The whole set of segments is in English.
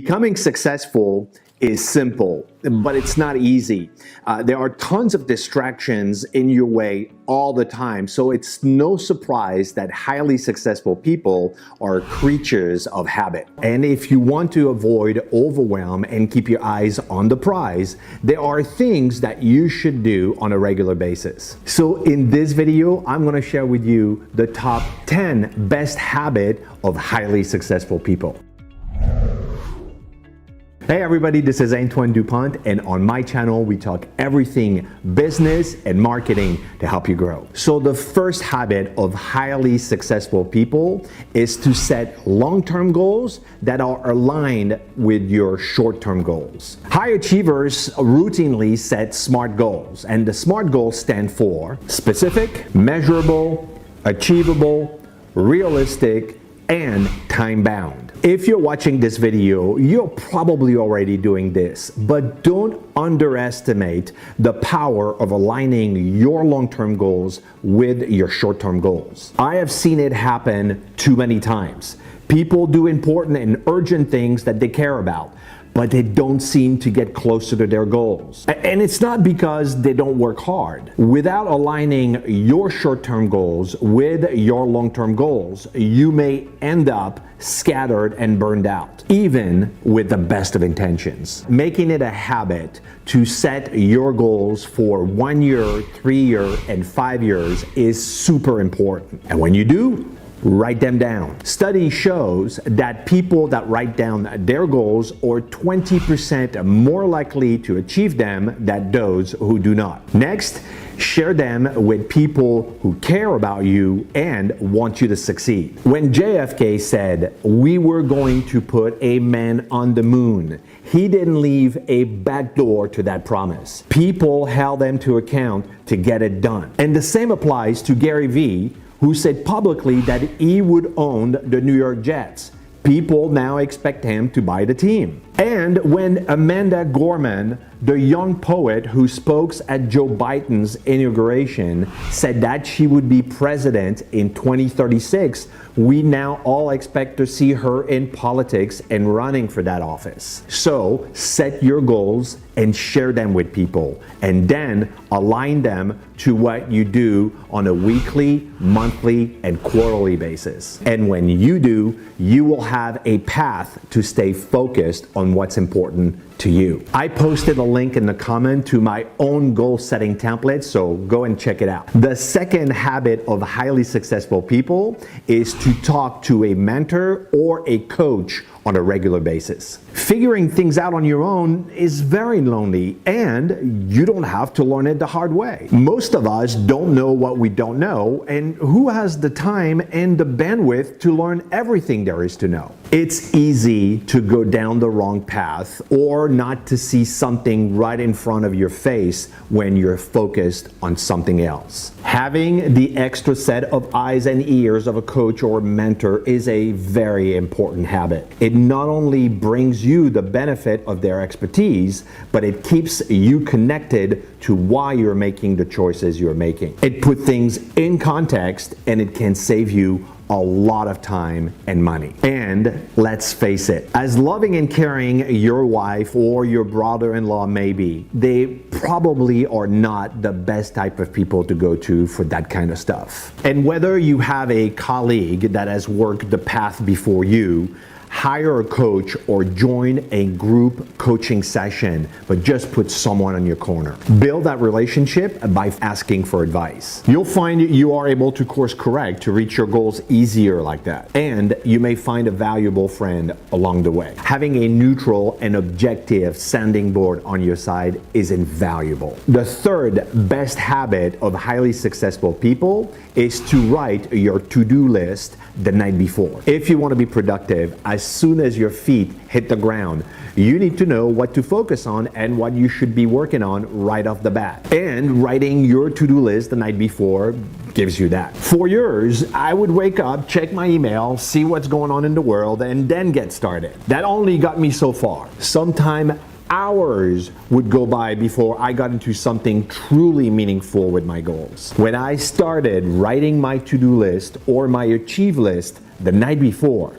Becoming successful is simple, but it's not easy. There are tons of distractions in your way all the time, so it's no surprise that highly successful people are creatures of habit. And if you want to avoid overwhelm and keep your eyes on the prize, there are things that you should do on a regular basis. So in this video, I'm going to share with you the top 10 best habits of highly successful people. Hey everybody, this is Antoine Dupont, and on my channel we talk everything business and marketing to help you grow. So the first habit of highly successful people is to set long-term goals that are aligned with your short-term goals. High achievers routinely set SMART goals, and the SMART goals stand for specific, measurable, achievable, realistic, and time-bound. If you're watching this video, you're probably already doing this, but don't underestimate the power of aligning your long-term goals with your short-term goals. I have seen it happen too many times. People do important and urgent things that they care about, but they don't seem to get closer to their goals. And it's not because they don't work hard. Without aligning your short-term goals with your long-term goals, you may end up scattered and burned out, even with the best of intentions. Making it a habit to set your goals for 1 year, 3 years, and 5 years is super important. And when you do, write them down. Study shows that people that write down their goals are 20% more likely to achieve them than those who do not. Next, share them with people who care about you and want you to succeed. When JFK said, "We were going to put a man on the moon," he didn't leave a back door to that promise. People held them to account to get it done. And the same applies to Gary Vee, who said publicly that he would own the New York Jets. People now expect him to buy the team. And when Amanda Gorman, the young poet who spoke at Joe Biden's inauguration, said that she would be president in 2036, we now all expect to see her in politics and running for that office. So set your goals and share them with people, and then align them to what you do on a weekly, monthly, and quarterly basis. And when you do, you will have a path to stay focused on what's important to you. I posted a link in the comment to my own goal setting template, so go and check it out. The second habit of highly successful people is to talk to a mentor or a coach on a regular basis. Figuring things out on your own is very lonely, and you don't have to learn it the hard way. Most of us don't know what we don't know, and who has the time and the bandwidth to learn everything there is to know? It's easy to go down the wrong path or not to see something right in front of your face when you're focused on something else. Having the extra set of eyes and ears of a coach or mentor is a very important habit. It not only brings you the benefit of their expertise, but it keeps you connected to why you're making the choices you're making. It puts things in context, and it can save you a lot of time and money. And let's face it, as loving and caring your wife or your brother-in-law may be, they probably are not the best type of people to go to for that kind of stuff. And whether you have a colleague that has worked the path before you, hire a coach or join a group coaching session, but just put someone on your corner. Build that relationship by asking for advice. You'll find you are able to course correct to reach your goals easier like that. And you may find a valuable friend along the way. Having a neutral and objective sounding board on your side is invaluable. The third best habit of highly successful people is to write your to-do list the night before. If you want to be productive, as soon as your feet hit the ground, you need to know what to focus on and what you should be working on right off the bat. And writing your to-do list the night before gives you that. For years, I would wake up, check my email, see what's going on in the world, and then get started. That only got me so far. Sometime hours would go by before I got into something truly meaningful with my goals. When I started writing my to-do list or my achieve list the night before,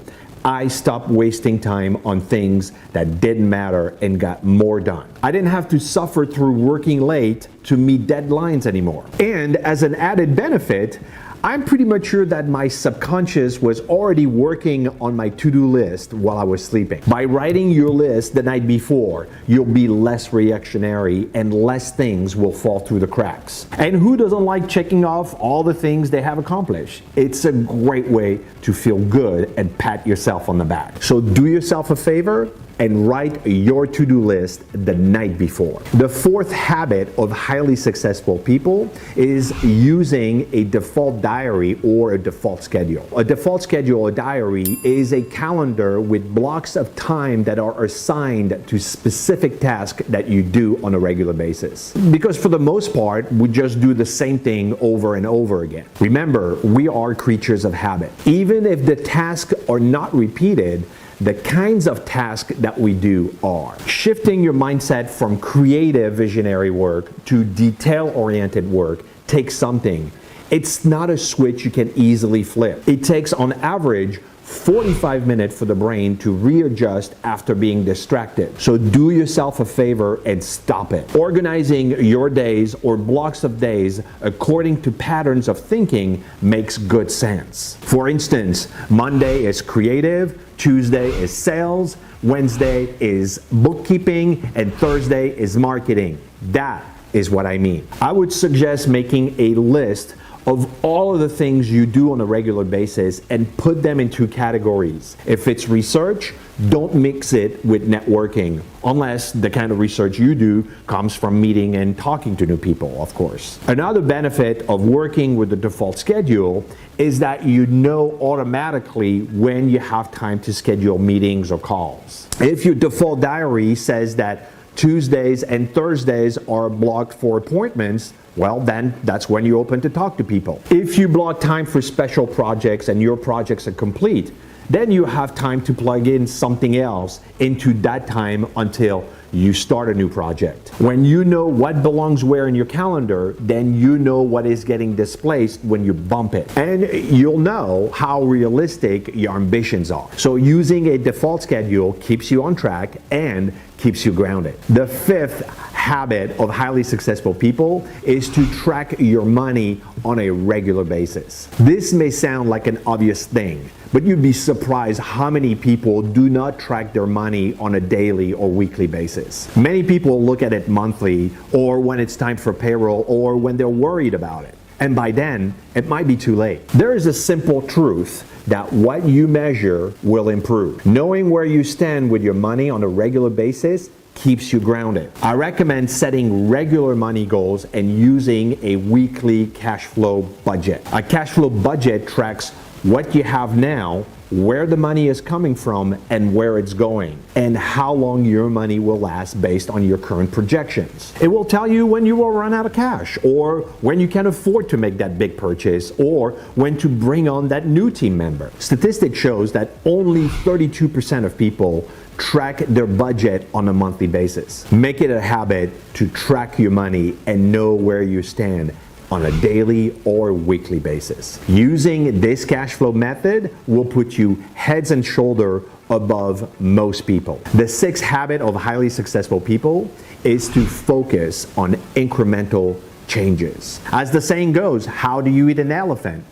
I stopped wasting time on things that didn't matter and got more done. I didn't have to suffer through working late to meet deadlines anymore. And as an added benefit, I'm pretty much sure that my subconscious was already working on my to-do list while I was sleeping. By writing your list the night before, you'll be less reactionary and less things will fall through the cracks. And who doesn't like checking off all the things they have accomplished? It's a great way to feel good and pat yourself on the back. So do yourself a favor and write your to-do list the night before. The fourth habit of highly successful people is using a default diary or a default schedule. A default schedule or diary is a calendar with blocks of time that are assigned to specific tasks that you do on a regular basis. Because for the most part, we just do the same thing over and over again. Remember, we are creatures of habit. Even if the tasks are not repeated, the kinds of tasks that we do are. Shifting your mindset from creative visionary work to detail-oriented work takes something. It's not a switch you can easily flip. It takes on average 45 minutes for the brain to readjust after being distracted. So do yourself a favor and stop it. Organizing your days or blocks of days according to patterns of thinking makes good sense. For instance, Monday is creative, Tuesday is sales, Wednesday is bookkeeping, and Thursday is marketing. That is what I mean. I would suggest making a list of all of the things you do on a regular basis and put them into categories. If it's research, don't mix it with networking, unless the kind of research you do comes from meeting and talking to new people, of course. Another benefit of working with the default schedule is that you know automatically when you have time to schedule meetings or calls. If your default diary says that Tuesdays and Thursdays are blocked for appointments, well, then that's when you're open to talk to people. If you block time for special projects and your projects are complete, then you have time to plug in something else into that time until you start a new project. When you know what belongs where in your calendar, then you know what is getting displaced when you bump it. And you'll know how realistic your ambitions are. So using a default schedule keeps you on track and keeps you grounded. The fifth habit of highly successful people is to track your money on a regular basis. This may sound like an obvious thing, but you'd be surprised how many people do not track their money on a daily or weekly basis. Many people look at it monthly, or when it's time for payroll, or when they're worried about it. And by then, it might be too late. There is a simple truth that what you measure will improve. Knowing where you stand with your money on a regular basis keeps you grounded. I recommend setting regular money goals and using a weekly cash flow budget. A cash flow budget tracks what you have now, where the money is coming from, and where it's going, and how long your money will last based on your current projections. It will tell you when you will run out of cash, or when you can afford to make that big purchase, or when to bring on that new team member. Statistics shows that only 32% of people track their budget on a monthly basis. Make it a habit to track your money and know where you stand on a daily or weekly basis. Using this cash flow method will put you heads and shoulders above most people. The sixth habit of highly successful people is to focus on incremental changes. As the saying goes, how do you eat an elephant?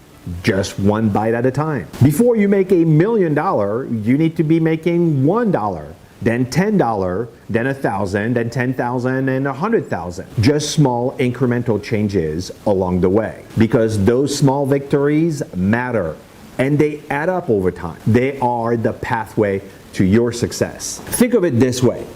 Just one bite at a time. Before you make $1 million, you need to be making $1. Then $10, then $1,000, then $10,000, and $100,000. Just small incremental changes along the way. Because those small victories matter and they add up over time. They are the pathway to your success. Think of it this way.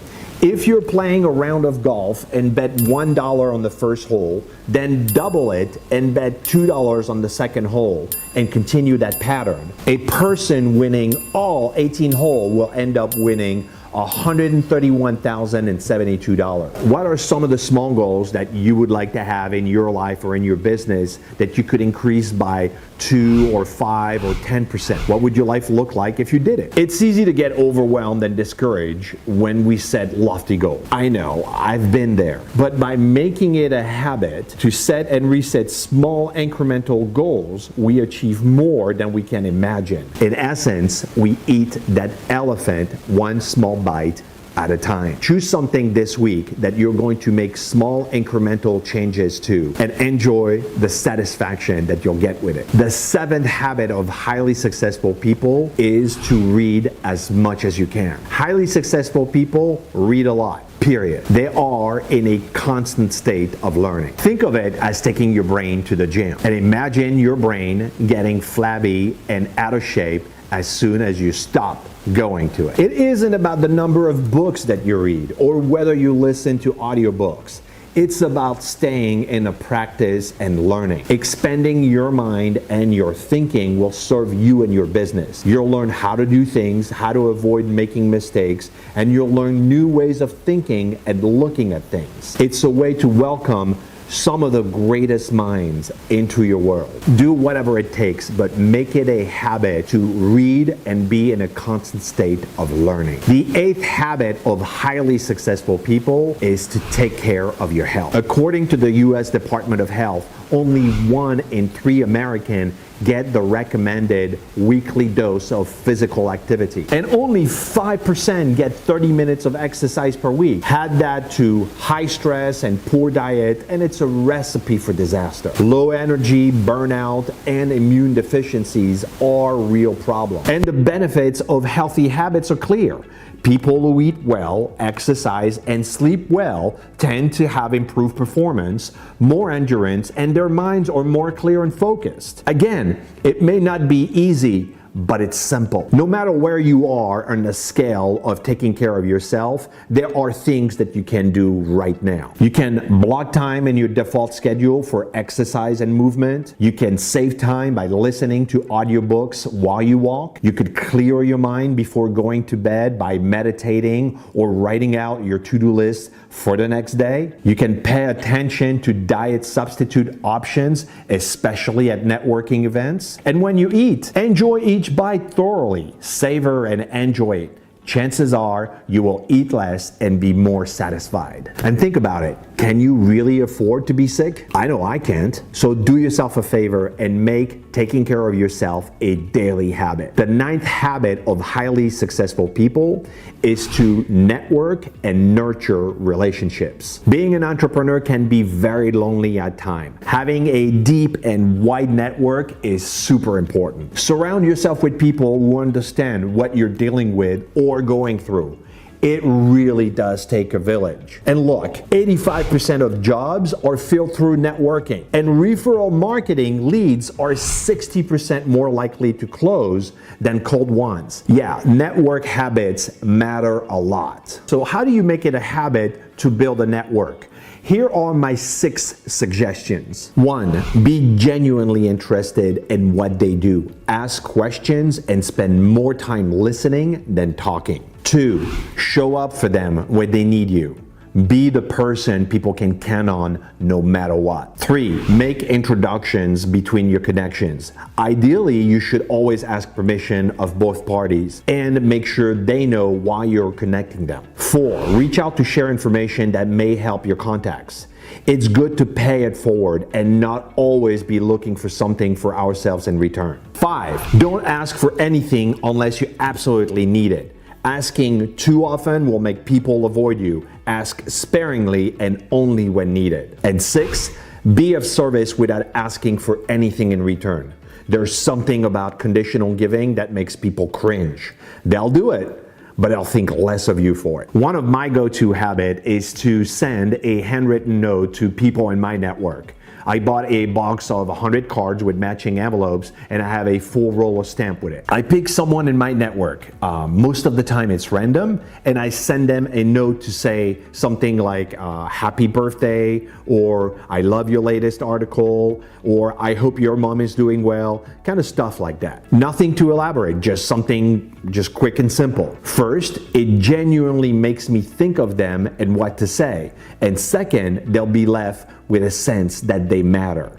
If you're playing a round of golf and bet $1 on the first hole, then double it and bet $2 on the second hole and continue that pattern, a person winning all 18 holes will end up winning $131,072. What are some of the small goals that you would like to have in your life or in your business that you could increase by 2 or 5 or 10%? What would your life look like if you did it? It's easy to get overwhelmed and discouraged when we set lofty goals. I know, I've been there. But by making it a habit to set and reset small incremental goals, we achieve more than we can imagine. In essence, we eat that elephant one small bite at a time. Choose something this week that you're going to make small incremental changes to and enjoy the satisfaction that you'll get with it. The 7th habit of highly successful people is to read as much as you can. Highly successful people read a lot. Period. They are in a constant state of learning. Think of it as taking your brain to the gym and imagine your brain getting flabby and out of shape as soon as you stop going to it. It isn't about the number of books that you read or whether you listen to audiobooks. It's about staying in a practice and learning. Expanding your mind and your thinking will serve you and your business. You'll learn how to do things, how to avoid making mistakes, and you'll learn new ways of thinking and looking at things. It's a way to welcome some of the greatest minds into your world. Do whatever it takes, but make it a habit to read and be in a constant state of learning. The 8th habit of highly successful people is to take care of your health. According to the U.S. Department of Health, only 1 in 3 Americans get the recommended weekly dose of physical activity. And only 5% get 30 minutes of exercise per week. Add that to high stress and poor diet, and it's a recipe for disaster. Low energy, burnout, and immune deficiencies are real problems. And the benefits of healthy habits are clear. People who eat well, exercise, and sleep well tend to have improved performance, more endurance, and their minds are more clear and focused. Again, it may not be easy, but it's simple. No matter where you are on the scale of taking care of yourself, there are things that you can do right now. You can block time in your default schedule for exercise and movement. You can save time by listening to audiobooks while you walk. You could clear your mind before going to bed by meditating or writing out your to-do list for the next day. You can pay attention to diet substitute options, especially at networking events. And when you eat, enjoy each bite thoroughly, savor and enjoy it. Chances are you will eat less and be more satisfied. And think about it. Can you really afford to be sick? I know I can't. So do yourself a favor and make taking care of yourself a daily habit. The 9th habit of highly successful people is to network and nurture relationships. Being an entrepreneur can be very lonely at times. Having a deep and wide network is super important. Surround yourself with people who understand what you're dealing with or going through. It really does take a village. And look, 85% of jobs are filled through networking, and referral marketing leads are 60% more likely to close than cold ones. Yeah, network habits matter a lot. So how do you make it a habit to build a network? Here are my 6 suggestions. 1, be genuinely interested in what they do. Ask questions and spend more time listening than talking. 2, show up for them when they need you. Be the person people can count on no matter what. 3, make introductions between your connections. Ideally, you should always ask permission of both parties and make sure they know why you're connecting them. 4, reach out to share information that may help your contacts. It's good to pay it forward and not always be looking for something for ourselves in return. 5, don't ask for anything unless you absolutely need it. Asking too often will make people avoid you. Ask sparingly and only when needed. And 6, be of service without asking for anything in return. There's something about conditional giving that makes people cringe. They'll do it, but they'll think less of you for it. One of my go-to habits is to send a handwritten note to people in my network. I bought a box of 100 cards with matching envelopes, and I have a full roll of stamp with it. I pick someone in my network. Most of the time it's random, and I send them a note to say something like happy birthday, or I love your latest article, or I hope your mom is doing well, kind of stuff like that. Nothing too elaborate, just something just quick and simple. First, it genuinely makes me think of them and what to say. And second, they'll be left with a sense that they matter.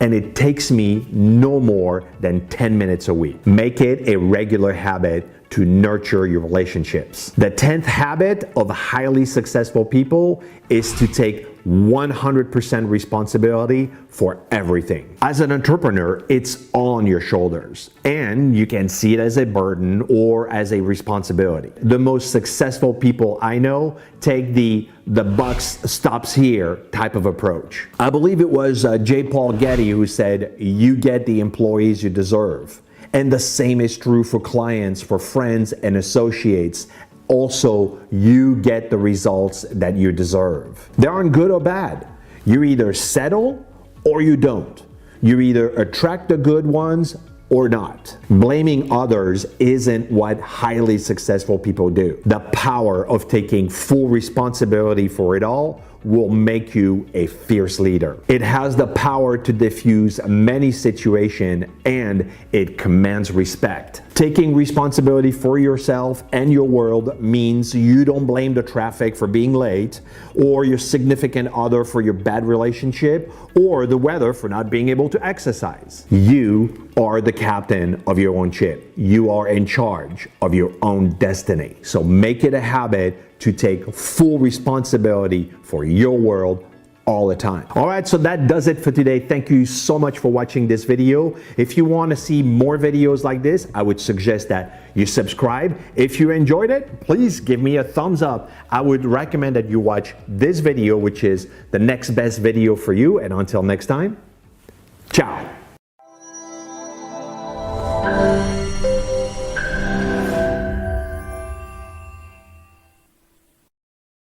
And it takes me no more than 10 minutes a week. Make it a regular habit to nurture your relationships. The 10th habit of highly successful people is to take 100% responsibility for everything. As an entrepreneur, it's on your shoulders, and you can see it as a burden or as a responsibility. The most successful people I know take the buck stops here type of approach. I believe it was J. Paul Getty who said, "You get the employees you deserve." And the same is true for clients, for friends and associates. Also, you get the results that you deserve. They aren't good or bad. You either settle or you don't. You either attract the good ones or not. Blaming others isn't what highly successful people do. The power of taking full responsibility for it all will make you a fierce leader. It has the power to diffuse many situations, and it commands respect. Taking responsibility for yourself and your world means you don't blame the traffic for being late, or your significant other for your bad relationship, or the weather for not being able to exercise. You are the captain of your own ship. You are in charge of your own destiny. So make it a habit to take full responsibility for your world all the time. All right, so that does it for today. Thank you so much for watching this video. If you want to see more videos like this, I would suggest that you subscribe. If you enjoyed it, please give me a thumbs up. I would recommend that you watch this video, which is the next best video for you. And until next time, ciao.